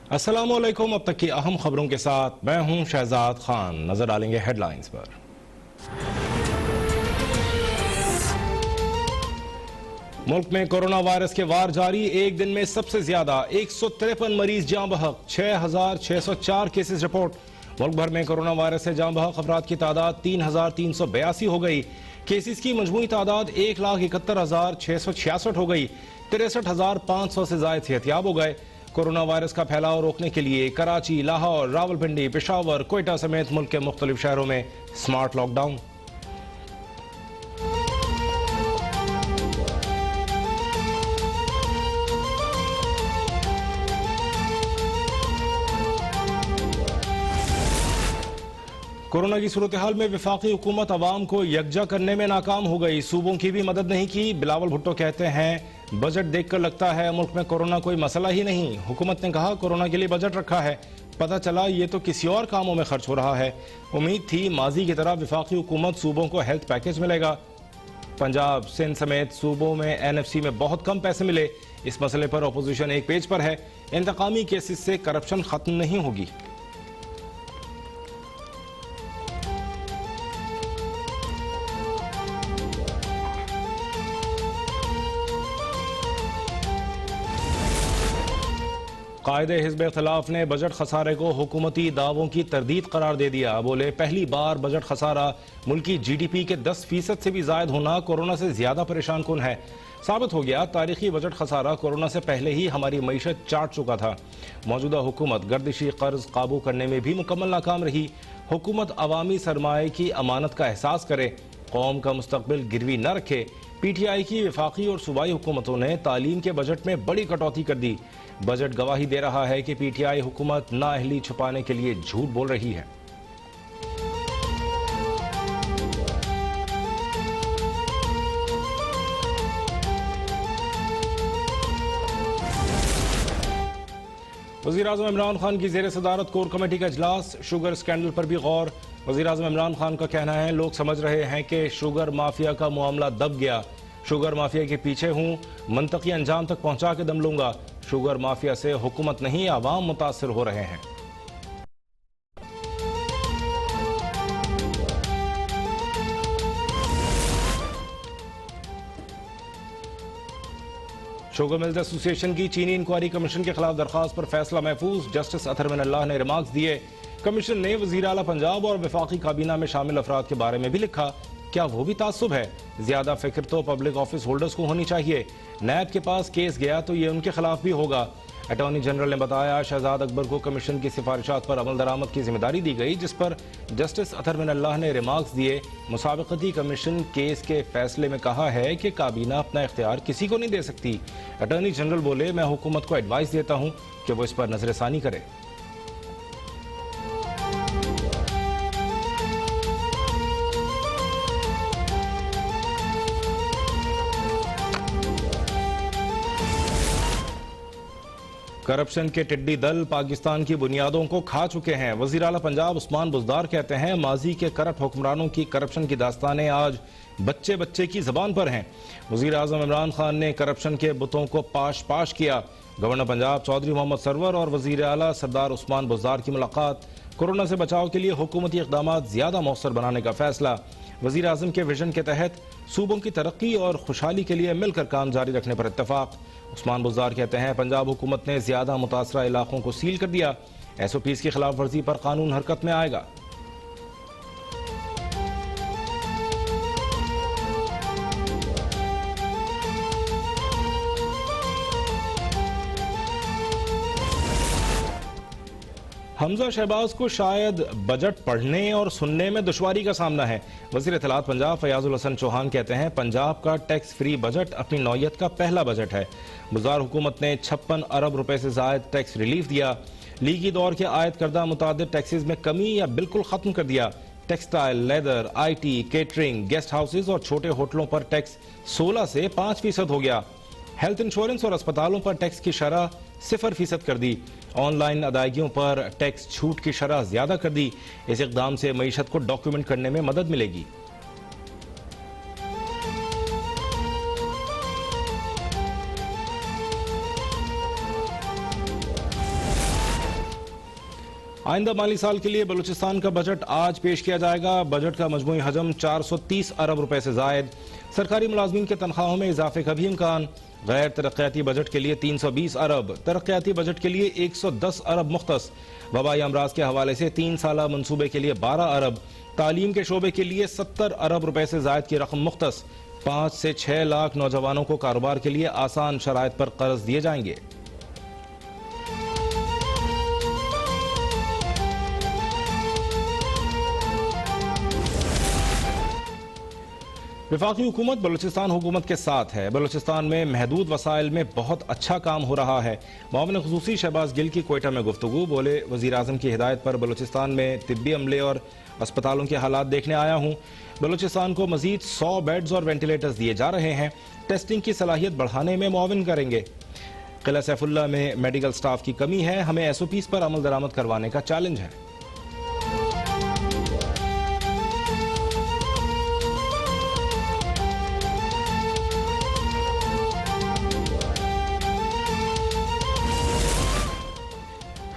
अस्सलामुअलैकुम। अब तक की अहम खबरों के साथ मैं हूं शहजाद खान। नजर डालेंगे हेडलाइंस पर। मुल्क में कोरोना वायरस के वार जारी। एक दिन में सबसे ज्यादा 153 मरीज जां बहक, 6,604 केसेस रिपोर्ट। मुल्क भर में कोरोना वायरस से जां बहक अफराद की तादाद 3,382 हो गई। केसेस की मजमूई तादाद 1,71,666 हो गई। 63,500 से जायद सेहतियाब हो गए। कोरोना वायरस का फैलाव रोकने के लिए कराची, लाहौर, रावलपिंडी, पेशावर, कोयटा समेत मुल्क के मुख्तलिफ शहरों में स्मार्ट लॉकडाउन। कोरोना की सूरत हाल में वफाकी हुकूमत अवाम को यकजा करने में नाकाम हो गई। सूबों की भी मदद नहीं की। बिलावल भुट्टो कहते हैं बजट देखकर लगता है मुल्क में कोरोना कोई मसला ही नहीं। हुकूमत ने कहा कोरोना के लिए बजट रखा है, पता चला ये तो किसी और कामों में खर्च हो रहा है। उम्मीद थी माजी की तरह वफाकी हुकूमत सूबों को हेल्थ पैकेज मिलेगा। पंजाब, सिंध समेत सूबों में NFC में बहुत कम पैसे मिले। इस मसले पर अपोजिशन एक पेज पर है। इंतकामी केसेस से करप्शन खत्म नहीं होगी। कायदे हिज़्ब इख्तिलाफ ने बजट खसारे को हुकूमती दावों की तरदीद करार दे दिया। बोले पहली बार बजट खसारा मुल्की GDP के 10% से भी जायद होना कोरोना से ज्यादा परेशान कुन है। साबित हो गया तारीखी बजट खसारा कोरोना से पहले ही हमारी मईशत चाट चुका था। मौजूदा हुकूमत गर्दिशी कर्ज काबू करने में भी मुकम्मल नाकाम रही। हुकूमत अवामी सरमाए की अमानत का एहसास करे, कौम का मुस्तकबिल गिरवी न रखे। PTI की वफाकी और सूबाई हुकूमतों ने तालीम के बजट में बड़ी कटौती कर दी। बजट गवाही दे रहा है कि PTI हुकूमत नाअहली छुपाने के लिए झूठ बोल रही है। वज़ीर-ए-आज़म इमरान खान की ज़ेर सदारत कोर कमेटी का इजलास। शुगर स्कैंडल पर भी गौर। वज़ीर-ए-आज़म इमरान खान का कहना है लोग समझ रहे हैं कि शुगर माफिया का मामला दब गया। शुगर माफिया के पीछे हूं, मंतकी अंजाम तक पहुंचा के दम लूंगा। शुगर माफिया से हुकूमत नहीं आवाम मुतासिर हो रहे हैं। शुगर मिल्स एसोसिएशन की चीनी इंक्वायरी कमीशन के खिलाफ दरखास्त पर फैसला महफूज। जस्टिस अतहर मिनल्लाह ने रिमार्क्स दिए। कमीशन ने वज़ीर आला पंजाब और वफाकी काबीना में शामिल अफराद के बारे में भी लिखा। क्या वो भी तासुब है? ज्यादा फिक्र तो पब्लिक ऑफिस होल्डर्स को होनी चाहिए। नैब के पास केस गया तो ये उनके खिलाफ भी होगा। अटॉर्नी जनरल ने बताया शहजाद अकबर को कमीशन की सिफारिशात पर अमल दरामद की जिम्मेदारी दी गई, जिस पर जस्टिस अतहर मिनल्लाह ने रिमार्क्स दिए। मुसाबिकती कमीशन केस के फैसले में कहा है कि काबीना अपना इख्तियार किसी को नहीं दे सकती। अटॉर्नी जनरल बोले मैं हुकूमत को एडवाइस देता हूँ कि वो इस पर नजरसानी करे। करप्शन के टिड्डी दल पाकिस्तान की बुनियादों को खा चुके हैं। वज़ीर आला पंजाब उस्मान बुज़दार कहते हैं माजी के करप्ट हुक्मरानों की करप्शन की दास्तानें आज बच्चे बच्चे की जबान पर हैं। वज़ीर आज़म इमरान खान ने करप्शन के बुतों को पाश पाश किया। गवर्नर पंजाब चौधरी मोहम्मद सरवर और वज़ीर आला सरदार उस्मान बुज़दार की मुलाकात। कोरोना से बचाव के लिए हुकूमती इक़दामात ज़्यादा मौसर बनाने का फैसला। वज़ीर आज़म के विजन के तहत सूबों की तरक्की और खुशहाली के लिए मिलकर काम जारी रखने पर इत्तफाक। उस्मान बुज़दार कहते हैं पंजाब हुकूमत ने ज्यादा मुतासरा इलाकों को सील कर दिया। SOPs की खिलाफ वर्जी पर कानून हरकत में आएगा। हमजा शहबाज को शायद बजट पढ़ने और सुनने में दुश्वारी का सामना है। वज़ीर इत्तलात पंजाब फयाजुल हसन चौहान कहते हैं पंजाब का टैक्स फ्री बजट अपनी नौयत का पहला बजट है। बुज़दार हुकूमत ने 56 अरब रुपए से जायद टैक्स रिलीफ दिया। लीगी दौर के आयद करदा मुतादिद टैक्सेस में कमी या बिल्कुल खत्म कर दिया। Textile, leather, IT, catering, guest houses और छोटे होटलों पर टैक्स 16 से 5% हो गया। हेल्थ इंश्योरेंस और अस्पतालों पर टैक्स की शरह 0% कर दी। ऑनलाइन अदायगियों पर टैक्स छूट की शरह ज्यादा कर दी। इस इक़दाम से मईशत को डॉक्यूमेंट करने में मदद मिलेगी। आइंदा माली साल के लिए बलूचिस्तान का बजट आज पेश किया जाएगा। बजट का मजमूई हजम 430 अरब रुपए से जायद। सरकारी मुलाजमीन के तनख्वाहों में इजाफे का भी इम्कान। गैर तरक्याती बजट के लिए 320 अरब, तरक्याती बजट के लिए 110 अरब मुख्तस। वबाई अमराज के हवाले से 3 साला मनसूबे के लिए 12 अरब। तालीम के शोबे के लिए 70 अरब रुपए से जायद की रकम मुख्तस। 5 से 6 लाख नौजवानों को कारोबार के लिए आसान शराइत पर कर्ज दिए जाएंगे। वफाकी हुकूमत बलूचिस्तान हुकूमत के साथ है। बलूचिस्तान में महदूद वसाइल में बहुत अच्छा काम हो रहा है। मामले खुसूसी शहबाज गिल की कोयटा में गुफ्तगू। बोले, वज़ीर आज़म की हिदायत पर बलूचिस्तान में तिब्बी अमले और अस्पतालों के हालात देखने आया हूँ। बलूचिस्तान को मजीद 100 बेड्स और वेंटिलेटर्स दिए जा रहे हैं। टेस्टिंग की सलाहियत बढ़ाने में मुआविन करेंगे। किला सैफुल्ला में मेडिकल स्टाफ की कमी है। हमें SOPs पर अमल दरामद करवाने का चैलेंज है।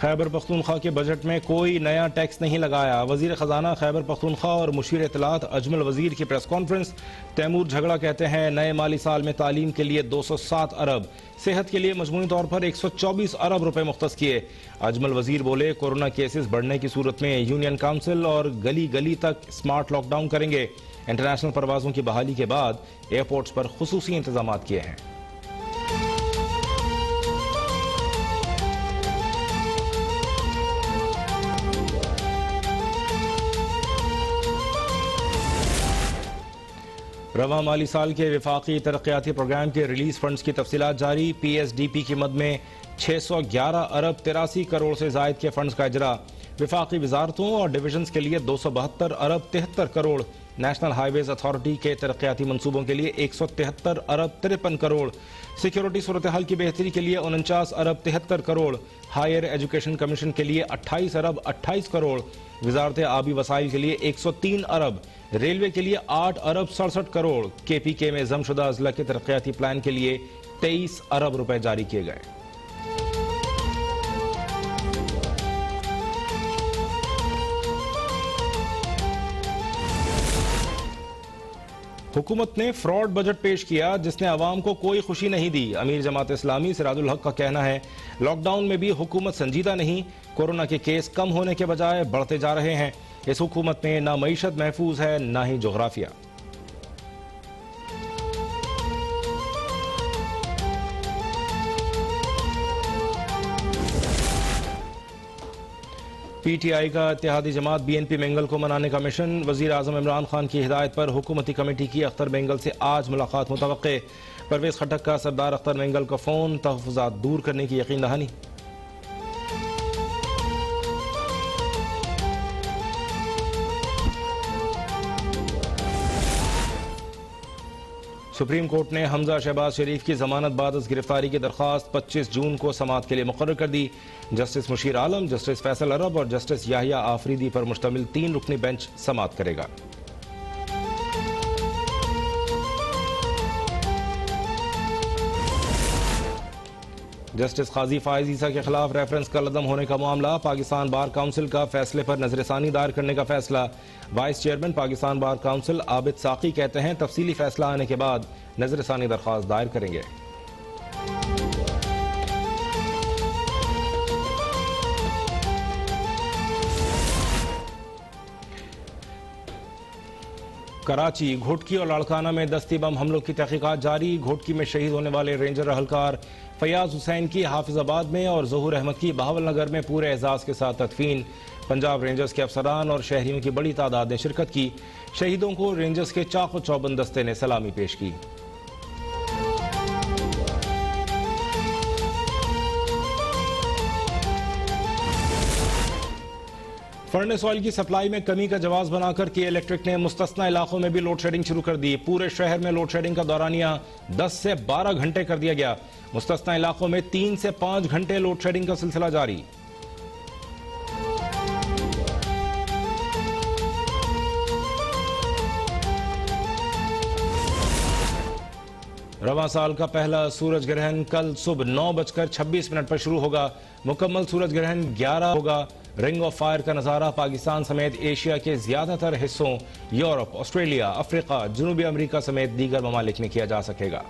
खैबर पख्तूनख्वा के बजट में कोई नया टैक्स नहीं लगाया। वजीर खजाना खैबर पख्तूनख्वा और मुशीर इत्तलात अजमल वजीर की प्रेस कॉन्फ्रेंस। तैमूर झगड़ा कहते हैं नए माली साल में तालीम के लिए 207 अरब, सेहत के लिए मजमूई तौर पर 124 अरब रुपए मुख्तस किए। अजमल वजीर बोले, कोरोना केसेस बढ़ने की सूरत में यूनियन काउंसिल और गली गली तक स्मार्ट लॉकडाउन करेंगे। इंटरनेशनल परवाजों की बहाली के बाद एयरपोर्ट्स पर खुसूसी इंतजाम किए हैं। रवां माली साल के विफाकी तरक्याती प्रोग्राम के रिलीज फंड्स की तफसीलात जारी। PSDP की मद में 611 अरब 83 करोड़ से जायद के फंड्स का इजरा। विफाकी वजारतों और डिविजन्स के लिए 272 अरब 73 करोड़। नेशनल हाईवेज अथॉरिटी के तरक्याती मनसूबों के लिए 173 अरब 53 करोड़। सिक्योरिटी सूरत हाल की बेहतरी के लिए 49 अरब 73 करोड़। हायर एजुकेशन कमीशन के लिए 28 अरब 28 करोड़। वजारत आबी वसाइल के लिए 103 अरब। रेलवे के लिए 8 अरब 67 करोड़। KPK में जमशुदा अजला के तरक्याती प्लान के लिए 23 अरब रुपए जारी किए गए। हुकूमत ने फ्रॉड बजट पेश किया जिसने अवाम को कोई खुशी नहीं दी। अमीर जमात इस्लामी सिराजुल हक का कहना है, लॉकडाउन में भी हुकूमत संजीदा नहीं। कोरोना के केस कम होने के बजाय बढ़ते जा रहे हैं। इस हुकूमत में ना मईशत महफूज है, ना ही जोग्राफिया। PTI का इत्तेहादी जमात BNP मेंगल को मनाने का मिशन। वजीर आजम इमरान खान की हिदायत पर हुकूमती कमेटी की अख्तर मेंगल से आज मुलाकात मुतवक्के। परवेज खटक का सरदार अख्तर मेंगल का फोन। तहफ़्फ़ुज़ात दूर करने की यकीन दहानी। सुप्रीम कोर्ट ने हमजा शहबाज शरीफ की जमानत बाद गिरफ्तारी की दरख्वास्त 25 जून को समाअत के लिए मुकर्रर कर दी। जस्टिस मुशीर आलम, जस्टिस फैसल अरब और जस्टिस याहिया आफरीदी पर मुश्तमिल 3 रुकनी बेंच समाअत करेगा। जस्टिस काजी फायज ईसा के खिलाफ रेफरेंस का लदम होने का मामला। पाकिस्तान बार काउंसिल का फैसले पर नजरसानी दायर करने का फैसला। Vice chairman Pakistan bar council Abid साकी कहते हैं तफसीली फैसला आने के बाद नजरसानी दरख्वास्त दायर करेंगे। कराची, घोटकी और लाड़काना में दस्ती बम हमलों की तहकीकात जारी। घोटकी में शहीद होने वाले रेंजर अहलकार फयाज हुसैन की हाफिजाबाद में और ज़हूर अहमद की बहावल नगर में पूरे एजाज के साथ तदफीन। पंजाब रेंजर्स के अफसरान और शहरियों की बड़ी तादाद ने शिरकत की। शहीदों को रेंजर्स के चाको चौबंद दस्ते ने सलामी पेश की। फर्नेस ऑयल की सप्लाई में कमी का जवाब बनाकर के इलेक्ट्रिक ने मुस्तस्ना इलाकों में भी लोड शेडिंग शुरू कर दी। पूरे शहर में लोड शेडिंग का दौरानिया 10 से 12 घंटे कर दिया गया। मुस्तस्ना इलाकों में 3 से 5 घंटे लोड शेडिंग का सिलसिला जारी। रवां साल का पहला सूरज ग्रहण कल सुबह 9:26 पर शुरू होगा। मुकम्मल सूरज ग्रहण 11 होगा। रिंग ऑफ फायर का नजारा पाकिस्तान समेत एशिया के ज्यादातर हिस्सों, यूरोप, ऑस्ट्रेलिया, अफ्रीका, जनूबी अमेरिका समेत दीगर ममालिक में किया जा सकेगा।